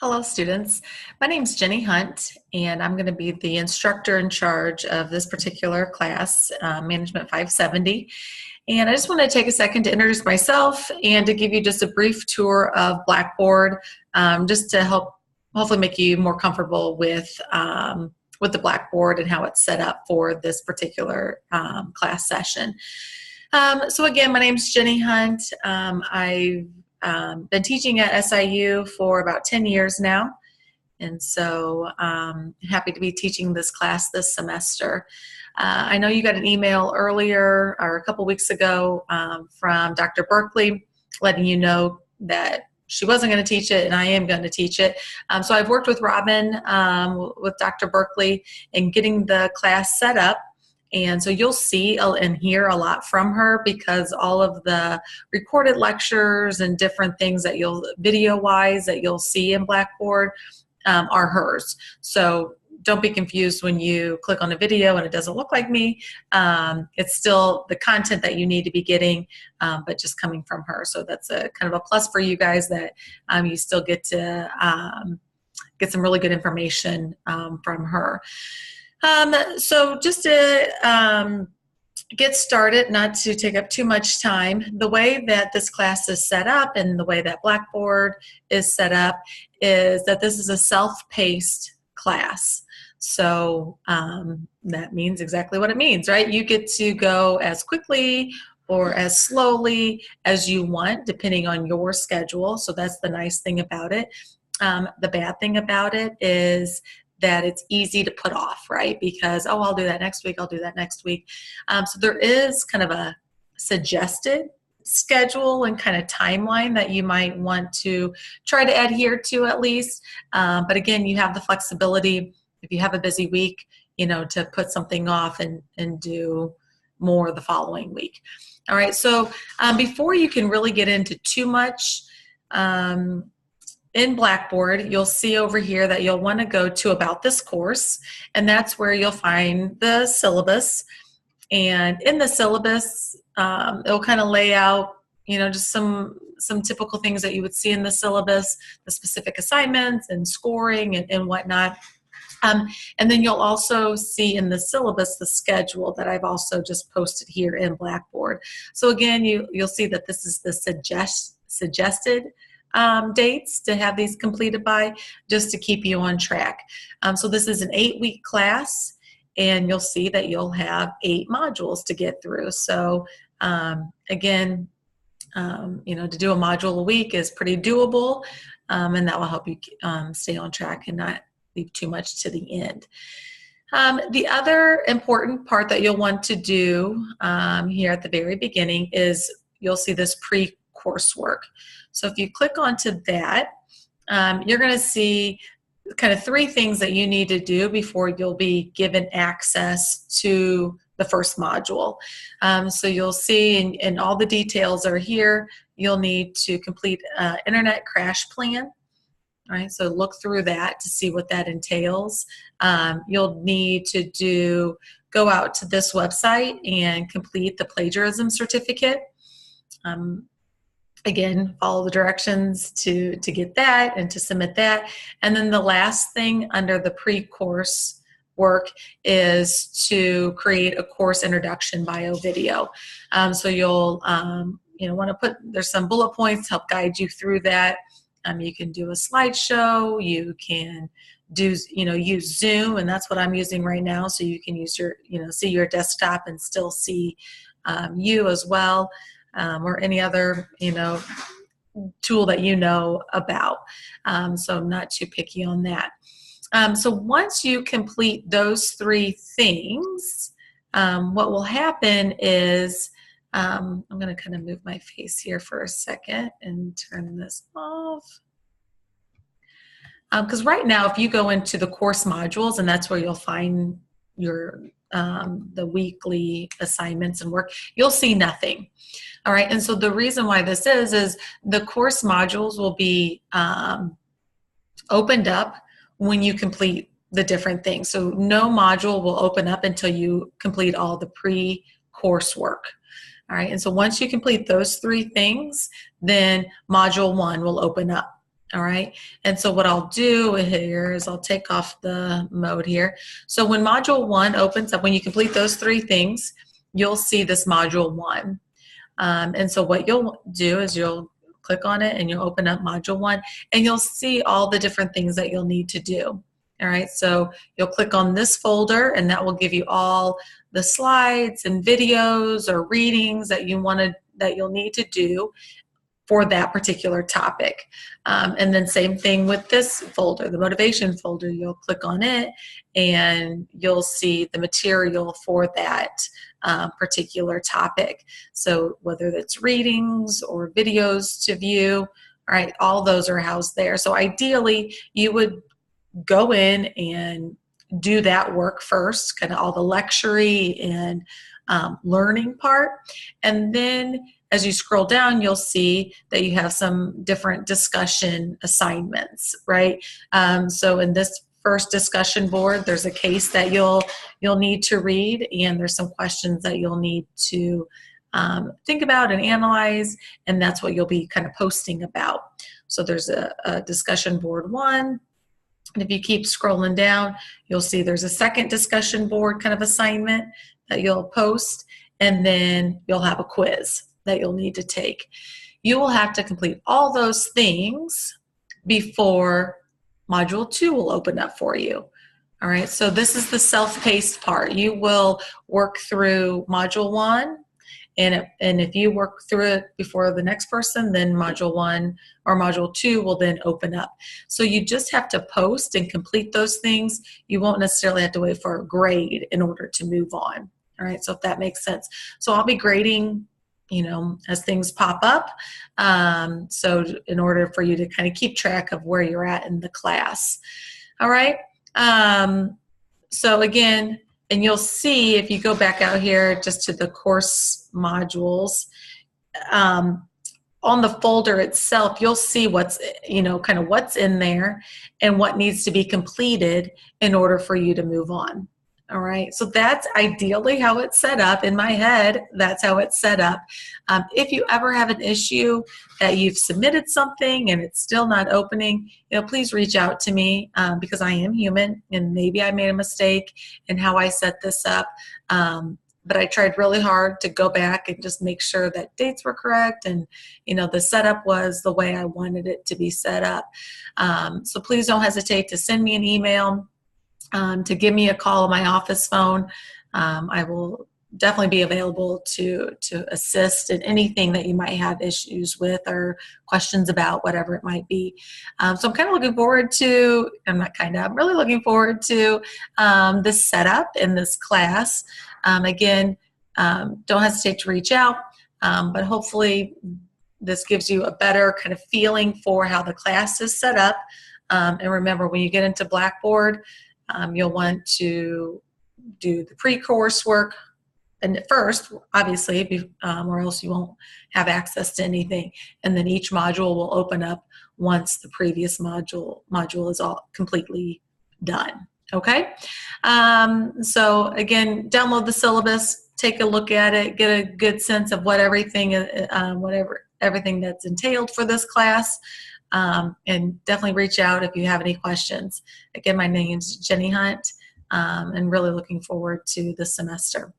Hello, students. My name is Jenny Hunt, and I'm going to be the instructor in charge of this particular class, Management 570. And I just want to take a second to introduce myself and to give you just a brief tour of Blackboard, just to help hopefully make you more comfortable with the Blackboard and how it's set up for this particular class session. So again, my name is Jenny Hunt. I've been teaching at SIU for about 10 years now, and so happy to be teaching this class this semester. I know you got an email earlier or a couple weeks ago from Dr. Berkeley letting you know that she wasn't going to teach it and I am going to teach it. So I've worked with Robin, with Dr. Berkeley, in getting the class set up. And so you'll see and hear a lot from her because all of the recorded lectures and different things that video-wise that you'll see in Blackboard are hers. So don't be confused when you click on a video and it doesn't look like me. It's still the content that you need to be getting, but just coming from her. So that's a kind of a plus for you guys that you still get to get some really good information from her. So just to get started, not to take up too much time, the way that this class is set up and the way that Blackboard is set up is that this is a self-paced class. So that means exactly what it means, right? You get to go as quickly or as slowly as you want, depending on your schedule. So that's the nice thing about it. The bad thing about it is that it's easy to put off, right? Because, oh, I'll do that next week, I'll do that next week. So there is kind of a suggested schedule and kind of timeline that you might want to try to adhere to at least. But again, you have the flexibility, if you have a busy week, to put something off and do more the following week. All right, so before you can really get into too much, in Blackboard, you'll see over here that you'll want to go to About This Course, and that's where you'll find the syllabus. And in the syllabus, it'll kind of lay out, just some typical things that you would see in the syllabus, the specific assignments and scoring and whatnot. And then you'll also see in the syllabus the schedule that I've also just posted here in Blackboard. So again, you'll see that this is the suggested dates to have these completed by, just to keep you on track. So this is an 8-week class, and you'll see that you'll have 8 modules to get through. So again, to do a module a week is pretty doable, and that will help you stay on track and not leave too much to the end. The other important part that you'll want to do here at the very beginning is you'll see this pre-coursework. So if you click onto that, you're going to see kind of 3 things that you need to do before you'll be given access to the first module. So you'll see, and all the details are here, you'll need to complete an internet crash plan. All right, so look through that to see what that entails. You'll need to go out to this website and complete the plagiarism certificate. Again, follow the directions to get that and to submit that. And then the last thing under the pre-course work is to create a course introduction bio video. So you'll want to put, there's some bullet points to help guide you through that. You can do a slideshow, you can do, use Zoom, and that's what I'm using right now. So you can use your, see your desktop and still see you as well. Or any other, tool that you know about. So I'm not too picky on that. So once you complete those 3 things, what will happen is, I'm going to kind of move my face here for a second and turn this off. Because right now, if you go into the course modules, and that's where you'll find your the weekly assignments and work, you'll see nothing. All right, and so the reason why this is the course modules will be opened up when you complete the different things. So no module will open up until you complete all the pre-course work. All right, and so once you complete those 3 things, then module 1 will open up. All right. And so what I'll do here is I'll take off the mode here. So when module 1 opens up, when you complete those 3 things, you'll see this module 1. And so what you'll do is you'll click on it and you'll open up module 1 and you'll see all the different things that you'll need to do. All right, so you'll click on this folder and that will give you all the slides and videos or readings that you'll need to do for that particular topic. And then same thing with this folder, the motivation folder. You'll click on it and you'll see the material for that particular topic. So whether it's readings or videos to view, all right, all those are housed there. So ideally, you would go in and do that work first, kind of all the lecture-y and learning part. And then as you scroll down, you'll see that you have some different discussion assignments, right? So in this first discussion board, there's a case that you'll need to read, and there's some questions that you'll need to think about and analyze, and that's what you'll be kind of posting about. So there's a discussion board 1, and if you keep scrolling down, you'll see there's a second discussion board kind of assignment that you'll post, and then you'll have a quiz that you'll need to take. You will have to complete all those things before module 2 will open up for you. All right, so this is the self-paced part. You will work through module 1, and if you work through it before the next person, then module 1 or module 2 will then open up. So you just have to post and complete those things. You won't necessarily have to wait for a grade in order to move on. All right, so if that makes sense. So I'll be grading, you know, as things pop up. So in order for you to kind of keep track of where you're at in the class. All right. So again, and you'll see if you go back out here just to the course modules, on the folder itself, you'll see what's, you know, kind of what's in there and what needs to be completed in order for you to move on. All right, so that's ideally how it's set up. In my head, that's how it's set up. If you ever have an issue that you've submitted something and it's still not opening, you know, please reach out to me because I am human and maybe I made a mistake in how I set this up. But I tried really hard to go back and just make sure that dates were correct and, you know, the setup was the way I wanted it to be set up. So please don't hesitate to send me an email. To give me a call on my office phone. I will definitely be available to assist in anything that you might have issues with or questions about, whatever it might be. So I'm kind of looking forward to, I'm really looking forward to this setup in this class. Again, don't hesitate to reach out, but hopefully this gives you a better kind of feeling for how the class is set up. And remember, when you get into Blackboard, you'll want to do the pre-course work and at first, obviously, or else you won't have access to anything. And then each module will open up once the previous module is all completely done. Okay? So again, download the syllabus, take a look at it, get a good sense of what everything that's entailed for this class. And definitely reach out if you have any questions. Again, my name is Jenny Hunt, and really looking forward to this semester.